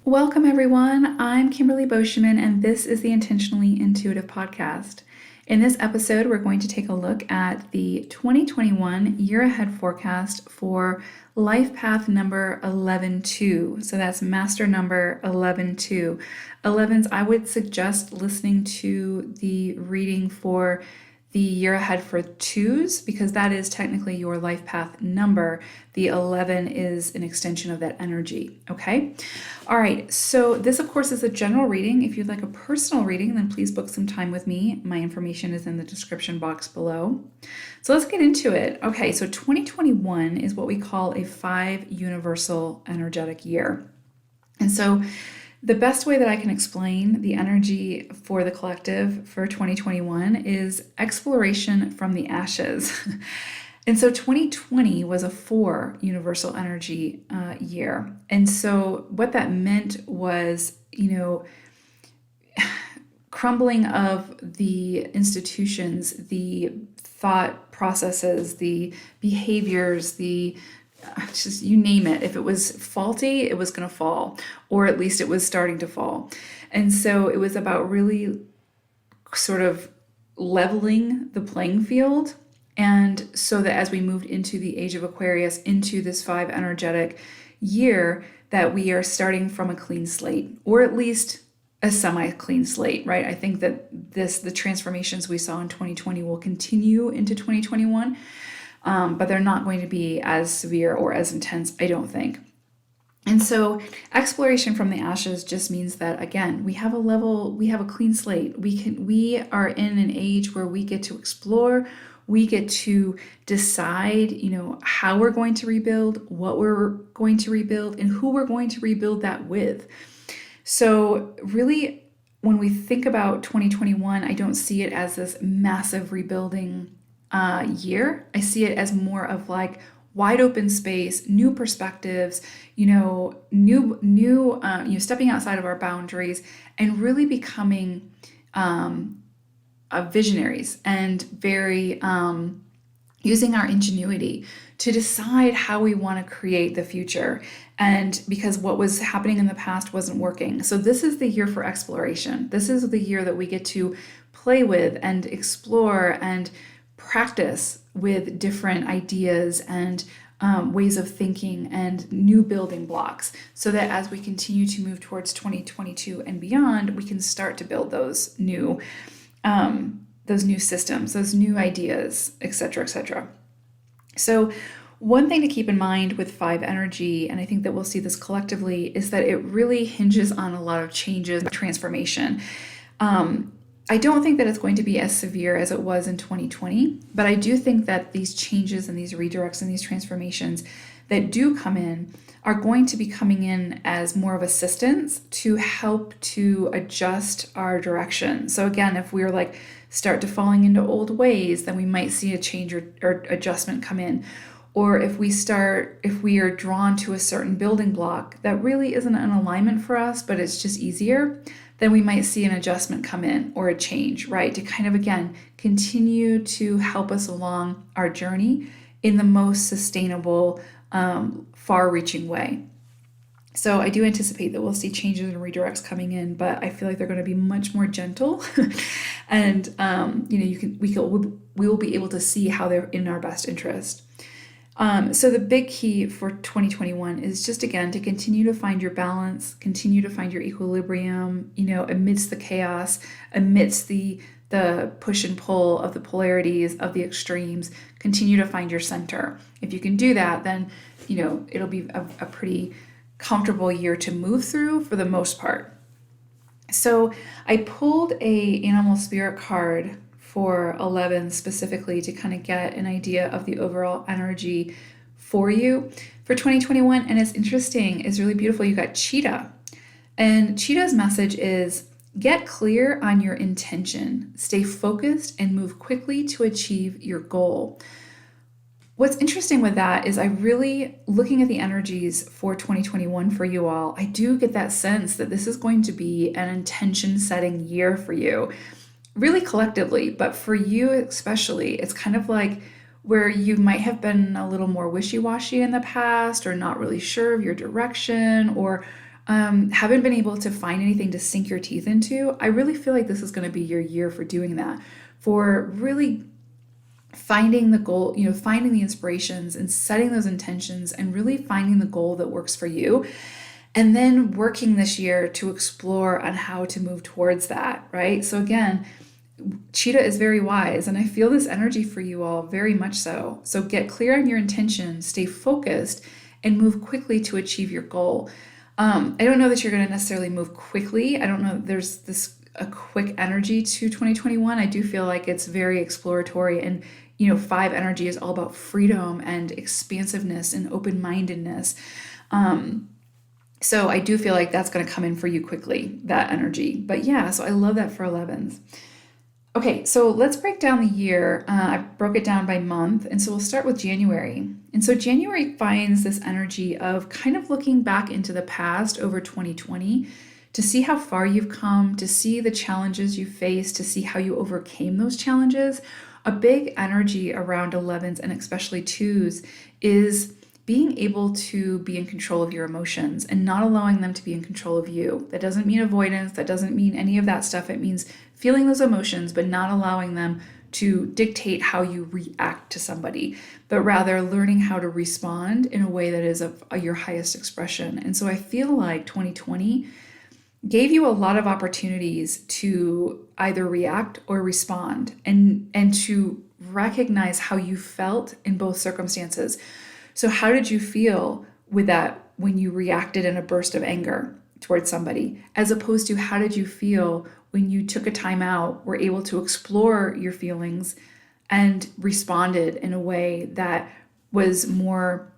Welcome, everyone. I'm Kimberly Boschman, and this is the Intentionally Intuitive Podcast. In this episode, we're going to take a look at the 2021 year ahead forecast for life path number 11-2. So that's master number 11-2. 11s, I would suggest listening to the reading for the year ahead for twos because that is technically your life path number. The 11 is an extension of that energy. Okay. All right. So this, of course, is a general reading. If you'd like a personal reading, then please book some time with me. My information is in the description box below. So let's get into it. Okay. So 2021 is what we call a 5 universal energetic year. And so the best way that I can explain the energy for the collective for 2021 is exploration from the ashes. And so 2020 was a 4 universal energy year. And so what that meant was, crumbling of the institutions, the thought processes, the behaviors, just you name it. If it was faulty, it was going to fall, or at least it was starting to fall. And so it was about really sort of leveling the playing field. And so that as we moved into the age of Aquarius, into this 5 energetic year, that we are starting from a clean slate, or at least a semi-clean slate, right? I think that the transformations we saw in 2020 will continue into 2021. But they're not going to be as severe or as intense, I don't think. And so exploration from the ashes just means that, again, we have a clean slate. We are in an age where we get to explore, we get to decide, how we're going to rebuild, what we're going to rebuild, and who we're going to rebuild that with. So really, when we think about 2021, I don't see it as this massive rebuilding year. I see it as more of like wide open space, new perspectives, stepping outside of our boundaries and really becoming visionaries and very using our ingenuity to decide how we want to create the future. And because what was happening in the past wasn't working. So this is the year for exploration. This is the year that we get to play with and explore and practice with different ideas and ways of thinking and new building blocks so that as we continue to move towards 2022 and beyond, we can start to build those new systems, those new ideas, etc., etc. So one thing to keep in mind with 5 energy, and I think that we'll see this collectively, is that it really hinges on a lot of changes, transformation. I don't think that it's going to be as severe as it was in 2020, but I do think that these changes and these redirects and these transformations that do come in are going to be coming in as more of assistance to help to adjust our direction. So again, if we're like start to falling into old ways, then we might see a change or adjustment come in. Or if we are drawn to a certain building block that really isn't an alignment for us, but it's just easier, then we might see an adjustment come in or a change, right? To kind of, again, continue to help us along our journey in the most sustainable, far-reaching way. So I do anticipate that we'll see changes and redirects coming in, but I feel like they're going to be much more gentle, and we will be able to see how they're in our best interest. So the big key for 2021 is just, again, to continue to find your balance, continue to find your equilibrium, amidst the chaos, amidst the push and pull of the polarities, of the extremes, continue to find your center. If you can do that, then, it'll be a pretty comfortable year to move through for the most part. So I pulled a animal spirit card for 11 specifically to kind of get an idea of the overall energy for you for 2021. And it's interesting, it's really beautiful. You got Cheetah. And Cheetah's message is get clear on your intention, stay focused, and move quickly to achieve your goal. What's interesting with that is I really, looking at the energies for 2021 for you all, I do get that sense that this is going to be an intention setting year for you. Really collectively, but for you especially, it's kind of like where you might have been a little more wishy-washy in the past or not really sure of your direction or haven't been able to find anything to sink your teeth into, I really feel like this is going to be your year for doing that, for really finding the goal, finding the inspirations and setting those intentions and really finding the goal that works for you. And then working this year to explore on how to move towards that, right? So again, Cheetah is very wise, and I feel this energy for you all very much so. So get clear on your intention, stay focused, and move quickly to achieve your goal. I don't know that you're going to necessarily move quickly. I don't know that there's a quick energy to 2021. I do feel like it's very exploratory, and 5 energy is all about freedom and expansiveness and open-mindedness. So I do feel like that's going to come in for you quickly, that energy. But yeah, so I love that for 11s. Okay, so let's break down the year. I broke it down by month, and so we'll start with January. And so January finds this energy of kind of looking back into the past over 2020 to see how far you've come, to see the challenges you faced, to see how you overcame those challenges. A big energy around 11s and especially 2s is being able to be in control of your emotions and not allowing them to be in control of you. That doesn't mean avoidance. That doesn't mean any of that stuff. It means feeling those emotions, but not allowing them to dictate how you react to somebody, but rather learning how to respond in a way that is of your highest expression. And so I feel like 2020 gave you a lot of opportunities to either react or respond and to recognize how you felt in both circumstances. So how did you feel with that when you reacted in a burst of anger towards somebody, as opposed to how did you feel when you took a time out, were able to explore your feelings and responded in a way that was more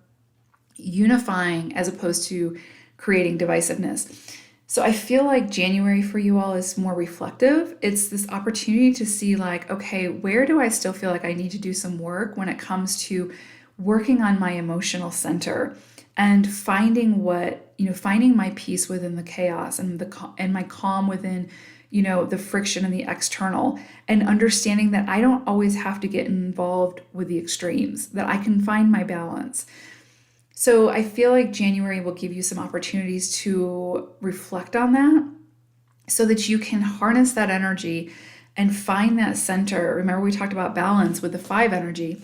unifying as opposed to creating divisiveness? So I feel like January for you all is more reflective. It's this opportunity to see like, okay, where do I still feel like I need to do some work when it comes to working on my emotional center and finding finding my peace within the chaos and my calm within, the friction and the external, and understanding that I don't always have to get involved with the extremes, that I can find my balance. So I feel like January will give you some opportunities to reflect on that so that you can harness that energy and find that center. Remember, we talked about balance with the 5 energy.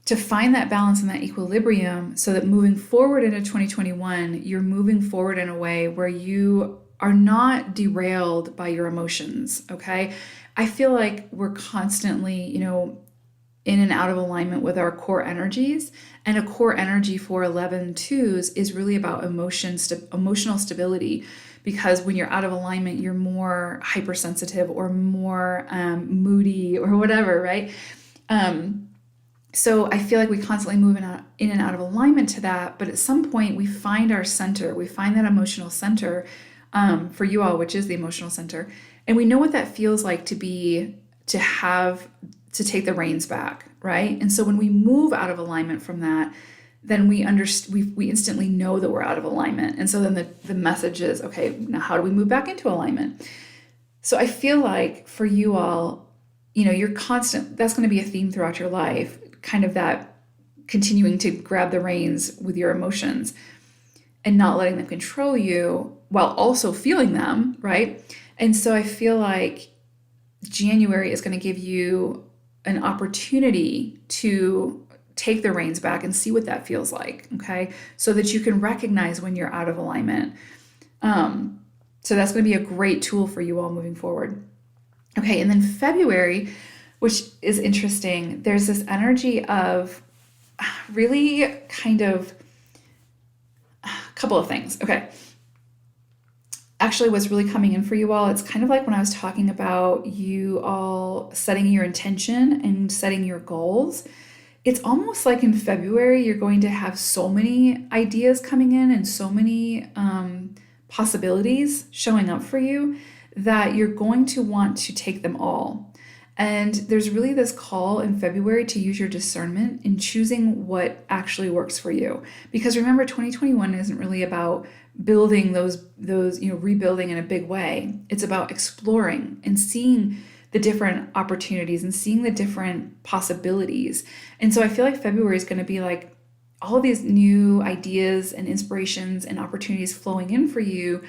To find that balance and that equilibrium so that moving forward into 2021, you're moving forward in a way where you are not derailed by your emotions, okay? I feel like we're constantly, in and out of alignment with our core energies. And a core energy for 11-2s is really about emotional stability, because when you're out of alignment, you're more hypersensitive or more moody or whatever, right? So I feel like we constantly move in and out of alignment to that. But at some point, we find our center. We find that emotional center for you all, which is the emotional center. And we know what that feels like to take the reins back, right? And so when we move out of alignment from that, then we instantly know that we're out of alignment. And so then the message is, okay, now how do we move back into alignment? So I feel like for you all, that's going to be a theme throughout your life, kind of that continuing to grab the reins with your emotions and not letting them control you while also feeling them, right? And so I feel like January is going to give you an opportunity to take the reins back and see what that feels like, okay? So that you can recognize when you're out of alignment. So that's going to be a great tool for you all moving forward. Okay, and then February, which is interesting, there's this energy of really kind of a couple of things. Okay. Actually, what's really coming in for you all, it's kind of like when I was talking about you all setting your intention and setting your goals. It's almost like in February, you're going to have so many ideas coming in and so many possibilities showing up for you that you're going to want to take them all. And there's really this call in February to use your discernment in choosing what actually works for you. Because remember, 2021 isn't really about building those rebuilding in a big way. It's about exploring and seeing the different opportunities and seeing the different possibilities. And so I feel like February is going to be like all of these new ideas and inspirations and opportunities flowing in for you,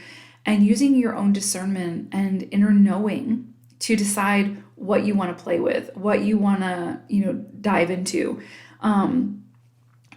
and using your own discernment and inner knowing to decide what you want to play with, what you want to, dive into.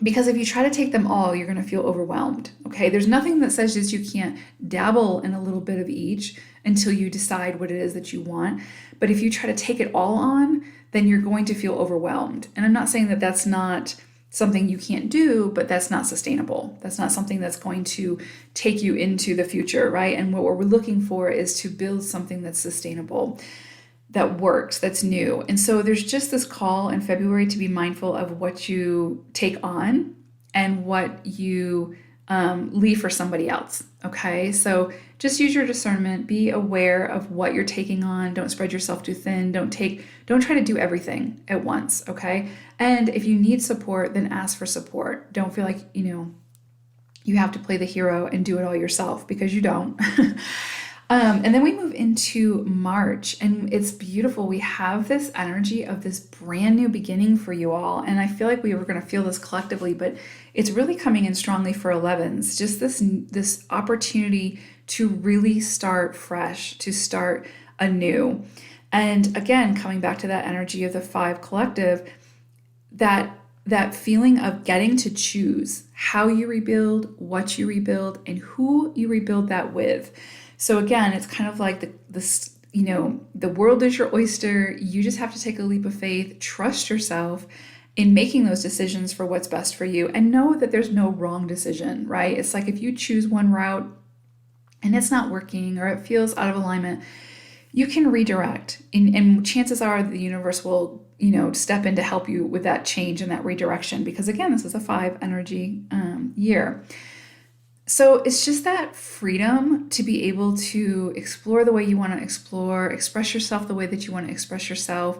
Because if you try to take them all, you're going to feel overwhelmed. Okay. There's nothing that says that you can't dabble in a little bit of each until you decide what it is that you want. But if you try to take it all on, then you're going to feel overwhelmed. And I'm not saying that that's not something you can't do, but that's not sustainable. That's not something that's going to take you into the future, right? And what we're looking for is to build something that's sustainable, that works, that's new. And so there's just this call in February to be mindful of what you take on and what you leave for somebody else. Okay. So just use your discernment, be aware of what you're taking on. Don't spread yourself too thin. Don't try to do everything at once. Okay. And if you need support, then ask for support. Don't feel like, you have to play the hero and do it all yourself, because you don't. And then we move into March, and it's beautiful. We have this energy of this brand new beginning for you all. And I feel like we were going to feel this collectively, but it's really coming in strongly for 11s. Just this opportunity to really start fresh, to start anew. And again, coming back to that energy of the 5 collective, that feeling of getting to choose how you rebuild, what you rebuild, and who you rebuild that with. So again, it's kind of like the world is your oyster. You just have to take a leap of faith, trust yourself in making those decisions for what's best for you, and know that there's no wrong decision, right? It's like if you choose one route and it's not working or it feels out of alignment, you can redirect. And chances are the universe will, step in to help you with that change and that redirection, because again, this is a 5 energy year. So it's just that freedom to be able to explore the way you want to explore, express yourself the way that you want to express yourself,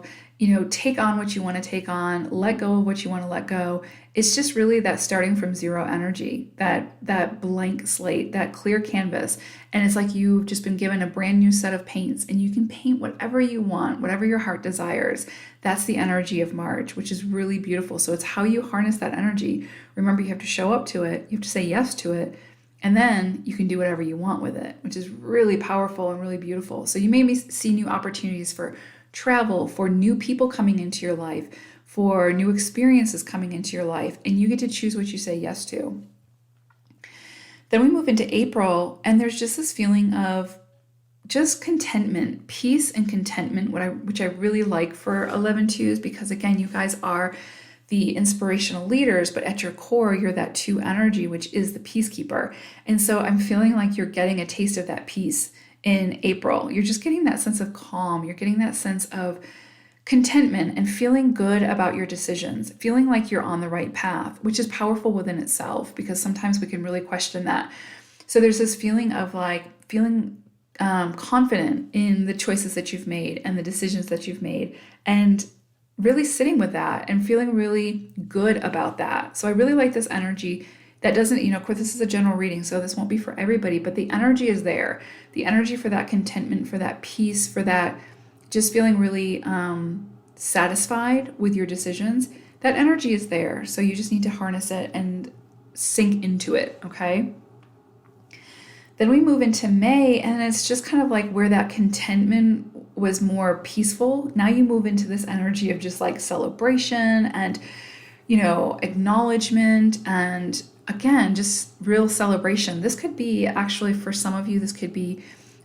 take on what you want to take on, let go of what you want to let go. It's just really that starting from zero energy, that blank slate, that clear canvas. And it's like you've just been given a brand new set of paints, and you can paint whatever you want, whatever your heart desires. That's the energy of March, which is really beautiful. So it's how you harness that energy. Remember, you have to show up to it. You have to say yes to it. And then you can do whatever you want with it, which is really powerful and really beautiful. So you may see new opportunities for travel, for new people coming into your life, for new experiences coming into your life, and you get to choose what you say yes to. Then we move into April, and there's just this feeling of just contentment, peace and contentment, which I really like for 11-2s, because again, you guys are the inspirational leaders, but at your core, you're that 2 energy, which is the peacekeeper. And so I'm feeling like you're getting a taste of that peace in April. You're just getting that sense of calm. You're getting that sense of contentment and feeling good about your decisions, feeling like you're on the right path, which is powerful within itself, because sometimes we can really question that. So there's this feeling of feeling confident in the choices that you've made and the decisions that you've made, and really sitting with that and feeling really good about that. So I really like this energy that doesn't, of course, this is a general reading, so this won't be for everybody, but the energy is there. The energy for that contentment, for that peace, for that just feeling really satisfied with your decisions, that energy is there. So you just need to harness it and sink into it, okay? Then we move into May, and it's just kind of like where that contentment was more peaceful. Now you move into this energy of just like celebration and, acknowledgement, and again, just real celebration. This could be actually, for some of you, this could be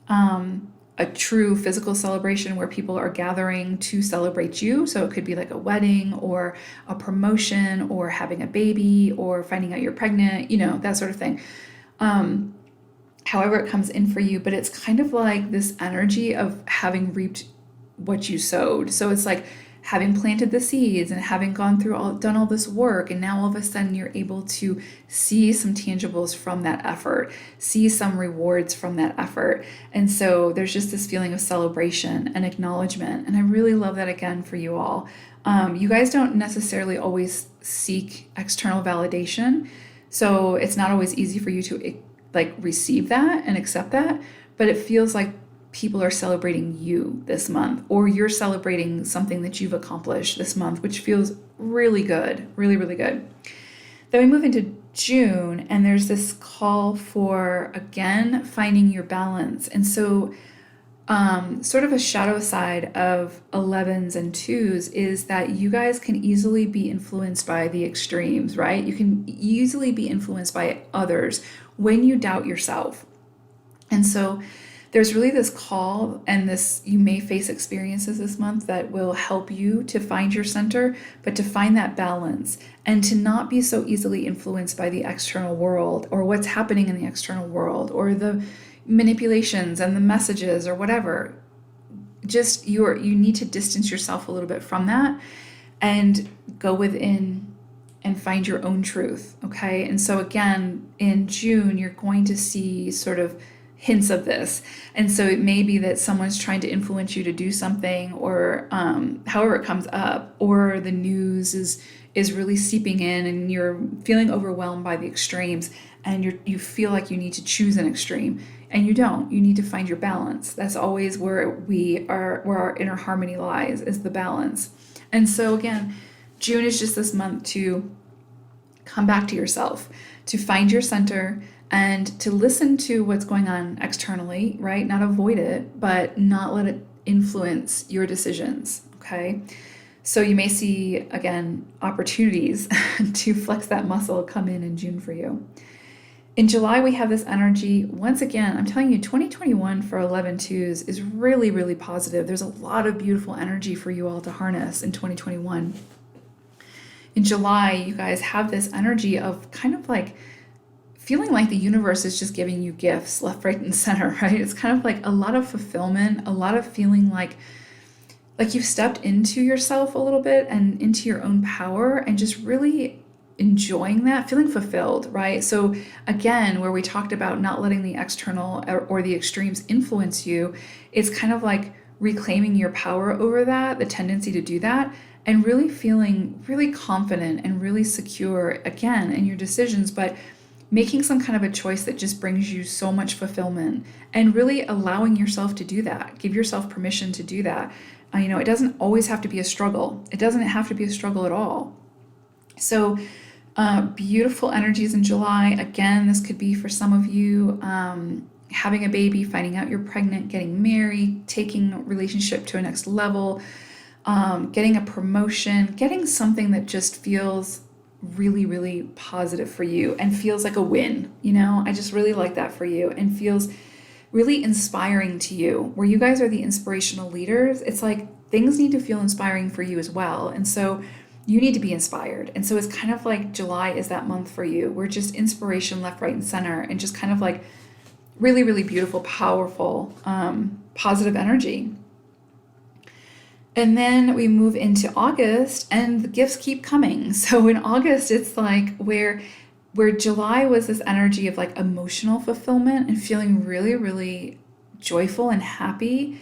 a true physical celebration where people are gathering to celebrate you. So it could be like a wedding or a promotion or having a baby or finding out you're pregnant, that sort of thing. However it comes in for you, but it's kind of like this energy of having reaped what you sowed. So it's like having planted the seeds and having done all this work, and now all of a sudden you're able to see some tangibles from that effort, see some rewards from that effort. And so there's just this feeling of celebration and acknowledgement. And I really love that again for you all. You guys don't necessarily always seek external validation. So it's not always easy for you to receive that and accept that, but it feels like people are celebrating you this month, or you're celebrating something that you've accomplished this month, which feels really good, really, really good. Then we move into June, and there's this call for, again, finding your balance. And so, sort of a shadow side of 11s and 2s is that you guys can easily be influenced by the extremes, right? You can easily be influenced by others when you doubt yourself. And so there's really this call, and this, you may face experiences this month that will help you to find your center, but to find that balance and to not be so easily influenced by the external world or what's happening in the external world or the manipulations and the messages or whatever. Just you need to distance yourself a little bit from that and go within and find your own truth. Okay. And so again, in June, you're going to see sort of hints of this. And so it may be that someone's trying to influence you to do something, or however it comes up, or the news is really seeping in and you're feeling overwhelmed by the extremes, and you feel like you need to choose an extreme, and you don't. You need to find your balance. That's always where our inner harmony lies, is the balance. And so again, June is just this month to come back to yourself, to find your center, and to listen to what's going on externally, right? Not avoid it, but not let it influence your decisions, okay? So you may see, again, opportunities to flex that muscle come in June for you. In July, we have this energy. Once again, I'm telling you, 2021 for 11-2s is really, really positive. There's a lot of beautiful energy for you all to harness in 2021. In July, you guys have this energy of kind of like feeling like the universe is just giving you gifts left, right, and center, right? It's kind of like a lot of fulfillment, a lot of feeling like you've stepped into yourself a little bit and into your own power, and just really enjoying that, feeling fulfilled, right? So again, where we talked about not letting the external or the extremes influence you, it's kind of like reclaiming your power over that, the tendency to do that, and really feeling really confident and really secure, again, in your decisions, but making some kind of a choice that just brings you so much fulfillment, and really allowing yourself to do that. Give yourself permission to do that. It doesn't always have to be a struggle. It doesn't have to be a struggle at all. So beautiful energies in July. Again, this could be for some of you having a baby, finding out you're pregnant, getting married, taking a relationship to a next level, getting a promotion, getting something that just feels really, really positive for you and feels like a win. I just really like that for you, and feels really inspiring to you, where you guys are the inspirational leaders. It's like things need to feel inspiring for you as well. And so you need to be inspired. And so it's kind of like July is that month for you, where just inspiration left, right, and center, and just kind of like really, really beautiful, powerful, positive energy. And then we move into August, and the gifts keep coming. So in August, it's like where July was this energy of like emotional fulfillment and feeling really, really joyful and happy.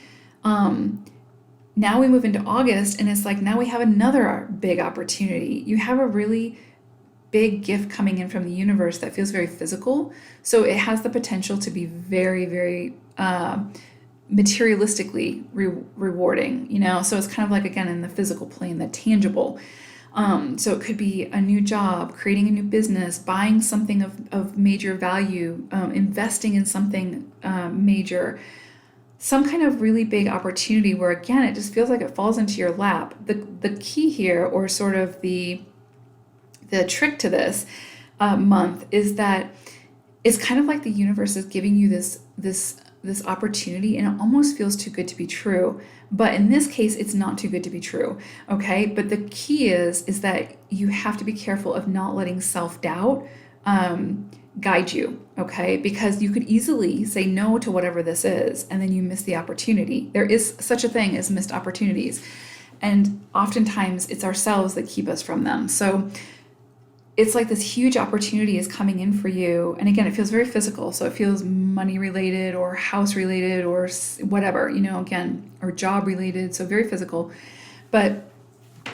Now we move into August, and it's like now we have another big opportunity. You have a really big gift coming in from the universe that feels very physical. So it has the potential to be very, very materialistically rewarding, so it's kind of like, again, in the physical plane, that tangible. So it could be a new job, creating a new business, buying something of major value, investing in something major, some kind of really big opportunity where, again, it just feels like it falls into your lap. The key here, or sort of the trick to this month, is that it's kind of like the universe is giving you this opportunity, and it almost feels too good to be true. But in this case, it's not too good to be true, okay? But the key is that you have to be careful of not letting self-doubt guide you, okay? Because you could easily say no to whatever this is, and then you miss the opportunity. There is such a thing as missed opportunities, and oftentimes it's ourselves that keep us from them. So it's like this huge opportunity is coming in for you. And again, it feels very physical. So it feels money related or house related or whatever, again, or job related. So very physical. But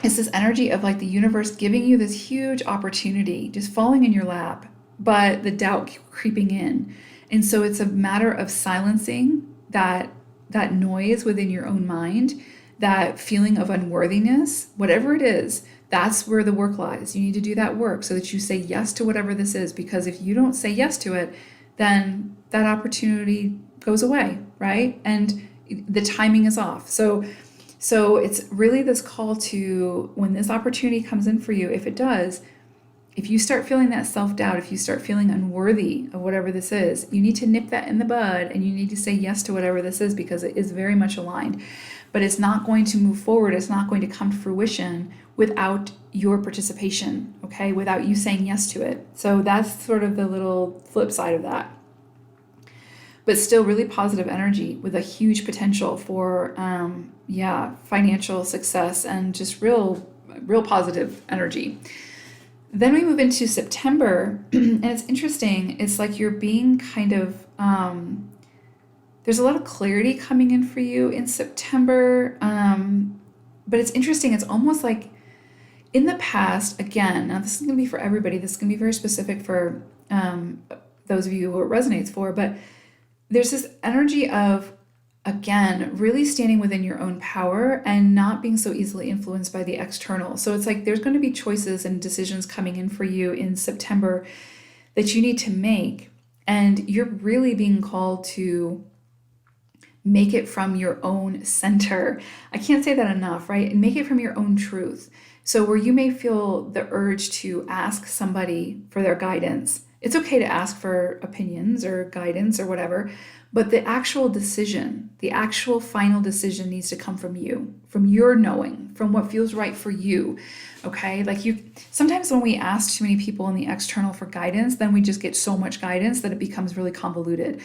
it's this energy of like the universe giving you this huge opportunity, just falling in your lap, but the doubt creeping in. And so it's a matter of silencing that noise within your own mind, that feeling of unworthiness, whatever it is, That's where the work lies. You need to do that work so that you say yes to whatever this is, because if you don't say yes to it, then that opportunity goes away, right? And the timing is off. So it's really this call to, when this opportunity comes in for you, if it does, if you start feeling that self-doubt, if you start feeling unworthy of whatever this is, you need to nip that in the bud and you need to say yes to whatever this is, because it is very much aligned. But it's not going to move forward. It's not going to come to fruition without your participation, okay? Without you saying yes to it. So that's sort of the little flip side of that. But still really positive energy with a huge potential for, financial success and just real positive energy. Then we move into September, and it's interesting. It's like you're being kind of, there's a lot of clarity coming in for you in September. But it's interesting. It's almost like in the past, again, now this is going to be for everybody. This is going to be very specific for those of you who it resonates for, but there's this energy of, again, really standing within your own power and not being so easily influenced by the external. So it's like there's going to be choices and decisions coming in for you in September that you need to make. And you're really being called to make it from your own center. I can't say that enough, right? And make it from your own truth. So where you may feel the urge to ask somebody for their guidance, it's okay to ask for opinions or guidance or whatever, but the actual decision, the actual final decision needs to come from you, from your knowing, from what feels right for you, okay? Like sometimes when we ask too many people in the external for guidance, then we just get so much guidance that it becomes really convoluted.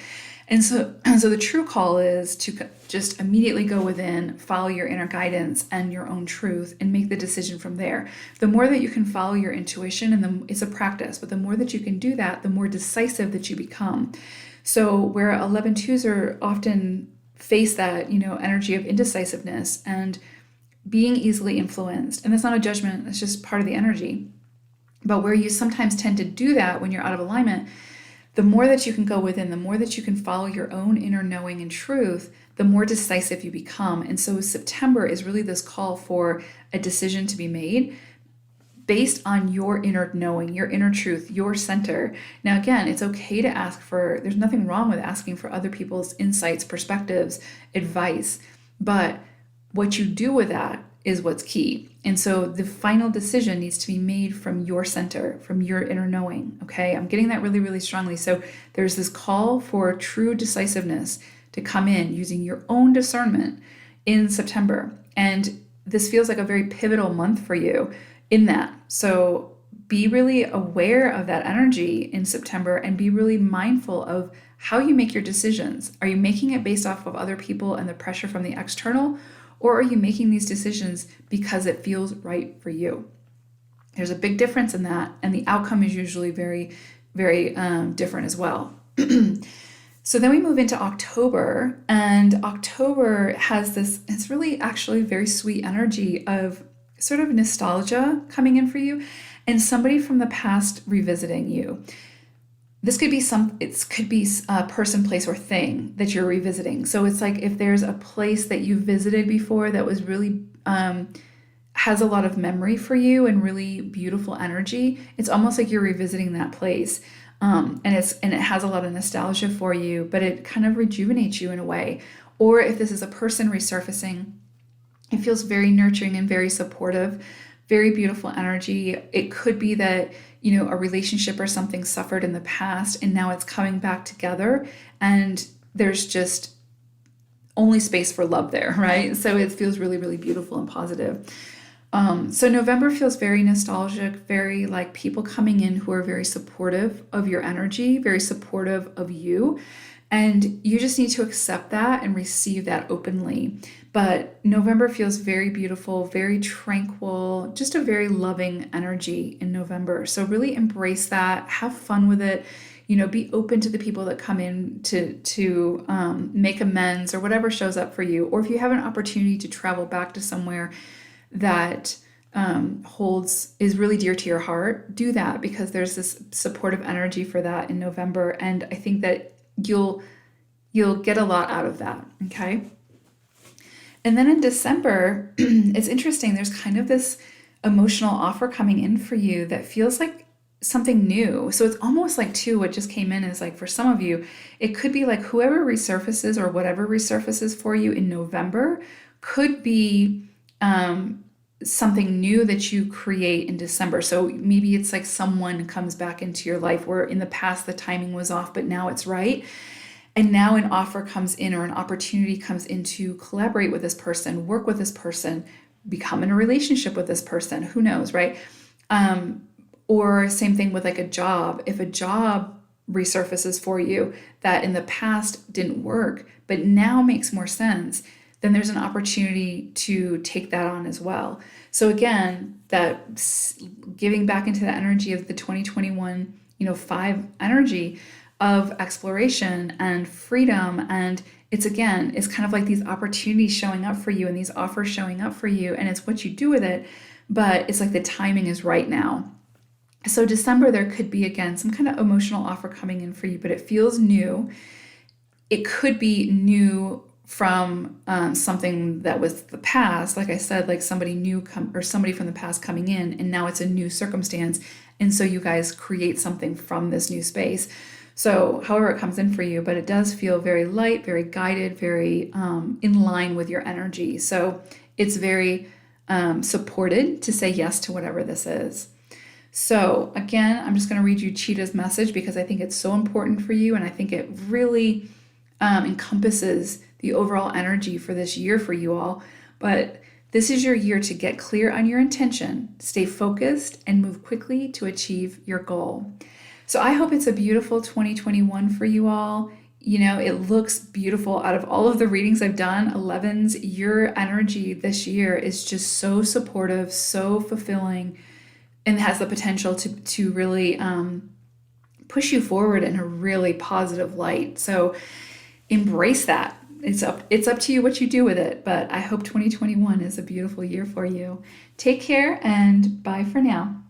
And so the true call is to just immediately go within, follow your inner guidance and your own truth, and make the decision from there. The more that you can follow your intuition, and it's a practice, but the more that you can do that, the more decisive that you become. So where 11-2s are often face that, energy of indecisiveness and being easily influenced, and that's not a judgment, it's just part of the energy. But where you sometimes tend to do that when you're out of alignment, the more that you can go within, the more that you can follow your own inner knowing and truth, the more decisive you become. And so September is really this call for a decision to be made based on your inner knowing, your inner truth, your center. Now, again, it's okay to there's nothing wrong with asking for other people's insights, perspectives, advice, but what you do with that is what's key. And so the final decision needs to be made from your center, from your inner knowing, okay? I'm getting that really, really strongly. So there's this call for true decisiveness to come in using your own discernment in September. And this feels like a very pivotal month for you in that. So be really aware of that energy in September and be really mindful of how you make your decisions. Are you making it based off of other people and the pressure from the external? Or are you making these decisions because it feels right for you? There's a big difference in that, and the outcome is usually very, very different as well. So then we move into October, and October has this, it's really actually very sweet energy of sort of nostalgia coming in for you and somebody from the past revisiting you. This could be a person, place, or thing that you're revisiting. So it's like if there's a place that you visited before that was really has a lot of memory for you and really beautiful energy, it's almost like you're revisiting that place. And it has a lot of nostalgia for you, but it kind of rejuvenates you in a way. Or if this is a person resurfacing, it feels very nurturing and very supportive, very beautiful energy. It could be that, a relationship or something suffered in the past and now it's coming back together and there's just only space for love there, right? So it feels really, really beautiful and positive. So November feels very nostalgic, very like people coming in who are very supportive of your energy, very supportive of you. And you just need to accept that and receive that openly. But November feels very beautiful, very tranquil, just a very loving energy in November. So really embrace that, have fun with it, be open to the people that come in to make amends or whatever shows up for you. Or if you have an opportunity to travel back to somewhere that is really dear to your heart, do that, because there's this supportive energy for that in November. And I think that you'll get a lot out of that, okay? And then in December, it's interesting, there's kind of this emotional offer coming in for you that feels like something new. So it's almost like, too, what just came in is like for some of you, it could be like whoever resurfaces or whatever resurfaces for you in November could be something new that you create in December. So maybe it's like someone comes back into your life where in the past the timing was off, but now it's right. And now an offer comes in or an opportunity comes in to collaborate with this person, work with this person, become in a relationship with this person. Who knows, right? Or same thing with like a job. If a job resurfaces for you that in the past didn't work, but now makes more sense, then there's an opportunity to take that on as well. So again, that giving back into the energy of the 2021, 5 energy of exploration and freedom. And it's kind of like these opportunities showing up for you and these offers showing up for you. And it's what you do with it. But it's like the timing is right now. So December, there could be, again, some kind of emotional offer coming in for you, but it feels new. It could be new from something that was the past, like I said, like somebody new or somebody from the past coming in, and now it's a new circumstance. And so you guys create something from this new space. So however it comes in for you, but it does feel very light, very guided, very in line with your energy. So it's very supported to say yes to whatever this is. So again, I'm just going to read you Cheetah's message because I think it's so important for you. And I think it really encompasses the overall energy for this year for you all. But this is your year to get clear on your intention, stay focused, and move quickly to achieve your goal. So I hope it's a beautiful 2021 for you all. It looks beautiful. Out of all of the readings I've done, 11s, your energy this year is just so supportive, so fulfilling, and has the potential to really push you forward in a really positive light. So embrace that. It's up to you what you do with it, but I hope 2021 is a beautiful year for you. Take care and bye for now.